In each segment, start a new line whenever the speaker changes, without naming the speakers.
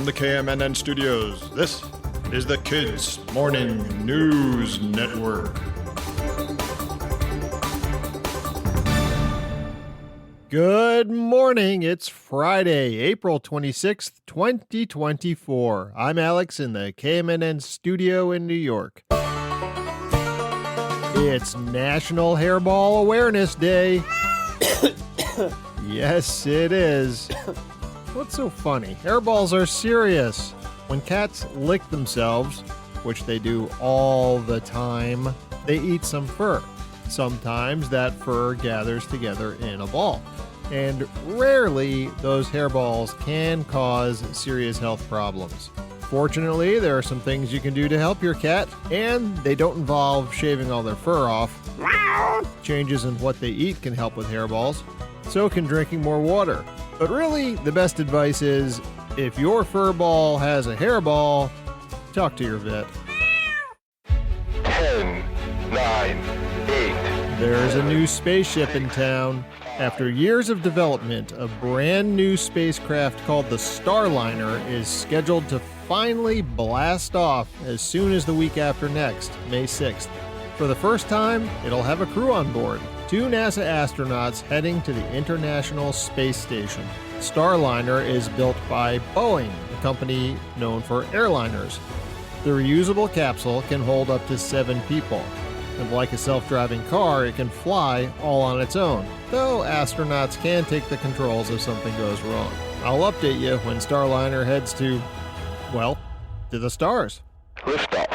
the KMNN studios, this is the Kids Morning News Network.
Good morning. It's Friday, April 26th, 2024. I'm Alex in the KMNN studio in New York. It's National Hairball Awareness Day. Yes, it is. What's so funny? Hairballs are serious. When cats lick themselves, which they do all the time, they eat some fur. Sometimes that fur gathers together in a ball. And rarely those hairballs can cause serious health problems. Fortunately, there are some things you can do to help your cat, and they don't involve shaving all their fur off. Changes in what they eat can help with hairballs. So can drinking more water. But really, the best advice is, if your fur ball has a hairball, talk to your vet.
10, 9, 8.
There's a new spaceship in town. After years of development, a brand new spacecraft called the Starliner is scheduled to finally blast off as soon as the week after next, May 6th. For the first time, it'll have a crew on board. 2 NASA astronauts heading to the International Space Station. Starliner is built by Boeing, a company known for airliners. The reusable capsule can hold up to 7 people. And like a self-driving car, it can fly all on its own, though astronauts can take the controls if something goes wrong. I'll update you when Starliner heads to the stars.
Liftoff.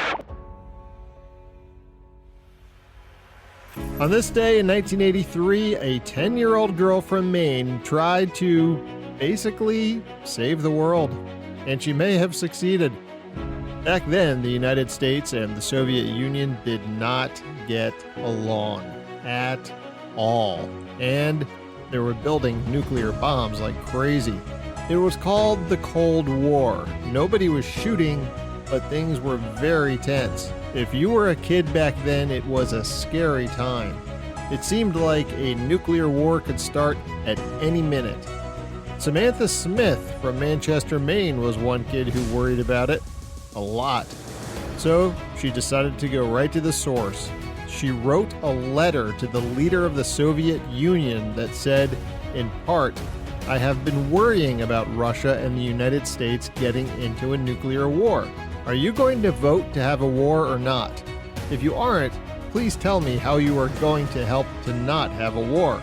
On this day in 1983, a 10-year-old girl from Maine tried to basically save the world, and she may have succeeded. Back then, the United States and the Soviet Union did not get along at all, and they were building nuclear bombs like crazy. It was called the Cold War. Nobody was shooting, but things were very tense. If you were a kid back then, it was a scary time. It seemed like a nuclear war could start at any minute. Samantha Smith from Manchester, Maine was one kid who worried about it a lot. So she decided to go right to the source. She wrote a letter to the leader of the Soviet Union that said, in part, "I have been worrying about Russia and the United States getting into a nuclear war. Are you going to vote to have a war or not? If you aren't, please tell me how you are going to help to not have a war."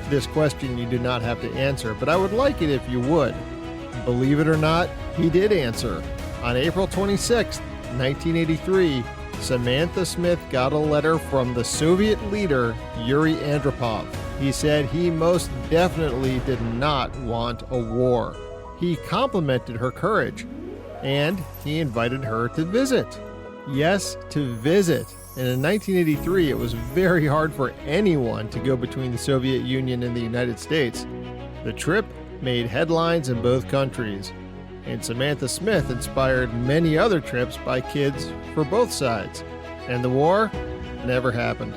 This question you do not have to answer, but I would like it if you would. Believe it or not, he did answer. On April 26, 1983, Samantha Smith got a letter from the Soviet leader, Yuri Andropov. He said he most definitely did not want a war. He complimented her courage, and he invited her to visit. Yes, to visit. And in 1983, it was very hard for anyone to go between the Soviet Union and the United States. The trip made headlines in both countries, and Samantha Smith inspired many other trips by kids for both sides. And the war never happened.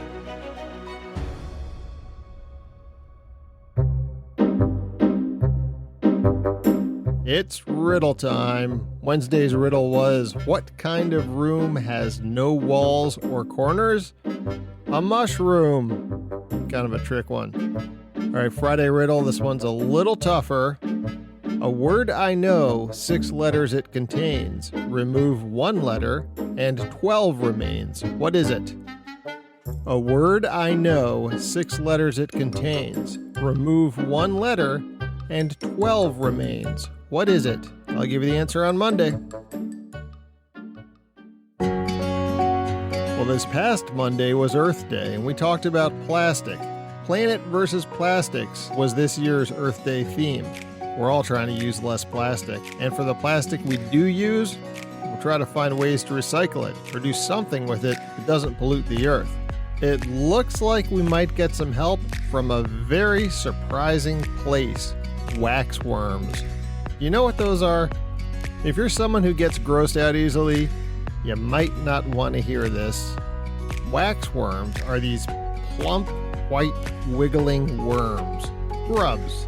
It's riddle time. Wednesday's riddle was, what kind of room has no walls or corners? A mushroom. Kind of a trick one. All right, Friday riddle. This one's a little tougher. A word I know, 6 letters it contains. Remove 1 letter, and 12 remains. What is it? A word I know, 6 letters it contains. Remove 1 letter, and 12 remains. What is it? I'll give you the answer on Monday. Well, this past Monday was Earth Day, and we talked about plastic. Planet versus plastics was this year's Earth Day theme. We're all trying to use less plastic, and for the plastic we do use, we'll try to find ways to recycle it or do something with it that doesn't pollute the Earth. It looks like we might get some help from a very surprising place, wax worms. You know what those are? If you're someone who gets grossed out easily, you might not want to hear this. Wax worms are these plump, white, wiggling worms. Grubs.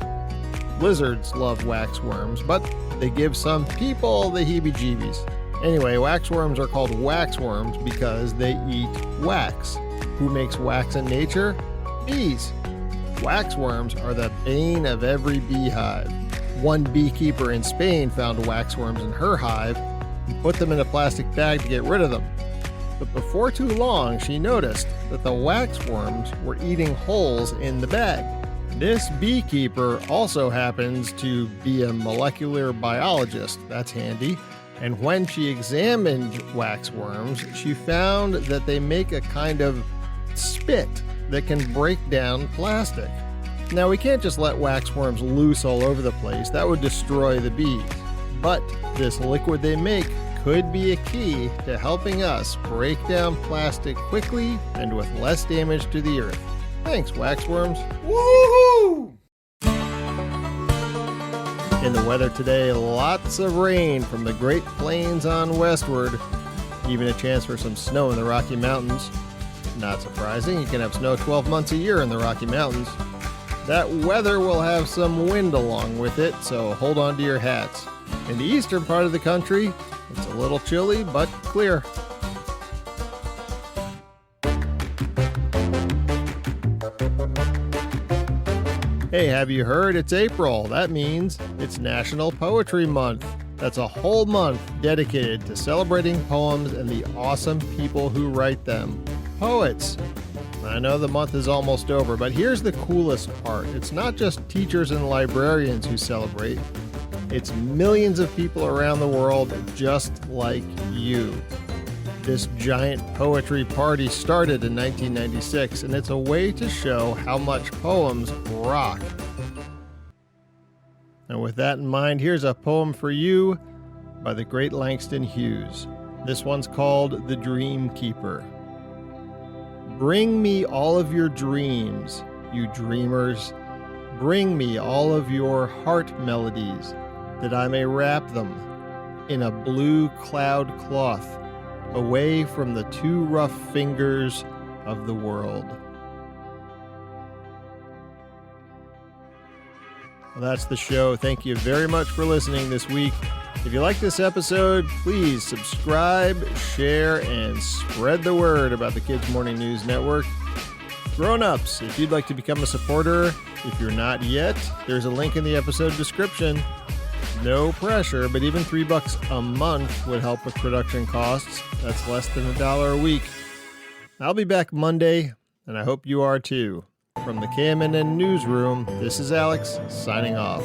Lizards love waxworms, but they give some people the heebie-jeebies. Anyway, waxworms are called waxworms because they eat wax. Who makes wax in nature? Bees. Waxworms are the bane of every beehive. One beekeeper in Spain found waxworms in her hive and put them in a plastic bag to get rid of them. But before too long, she noticed that the waxworms were eating holes in the bag. This beekeeper also happens to be a molecular biologist. That's handy. And when she examined waxworms, she found that they make a kind of spit that can break down plastic. Now, we can't just let waxworms loose all over the place. That would destroy the bees. But this liquid they make could be a key to helping us break down plastic quickly and with less damage to the earth. Thanks, waxworms.
Woohoo!
In the weather today, lots of rain from the Great Plains on westward. Even a chance for some snow in the Rocky Mountains. Not surprising, you can have snow 12 months a year in the Rocky Mountains. That weather will have some wind along with it, so hold on to your hats. In the eastern part of the country, it's a little chilly, but clear. Hey, have you heard? It's April. That means it's National Poetry Month. That's a whole month dedicated to celebrating poems and the awesome people who write them. Poets. I know the month is almost over, but here's the coolest part. It's not just teachers and librarians who celebrate. It's millions of people around the world just like you. This giant poetry party started in 1996, and it's a way to show how much poems rock. And with that in mind, here's a poem for you by the great Langston Hughes. This one's called The Dream Keeper. Bring me all of your dreams, you dreamers. Bring me all of your heart melodies, that I may wrap them in a blue cloud cloth, away from the too rough fingers of the world. Well, that's the show. Thank you very much for listening this week. If you like this episode, please subscribe, share, and spread the word about the Kids Morning News Network. Grown-ups, if you'd like to become a supporter, if you're not yet, there's a link in the episode description. No pressure, but even $3 a month would help with production costs. That's less than $1 a week. I'll be back Monday, and I hope you are too. From the KMNN Newsroom, this is Alex, signing off.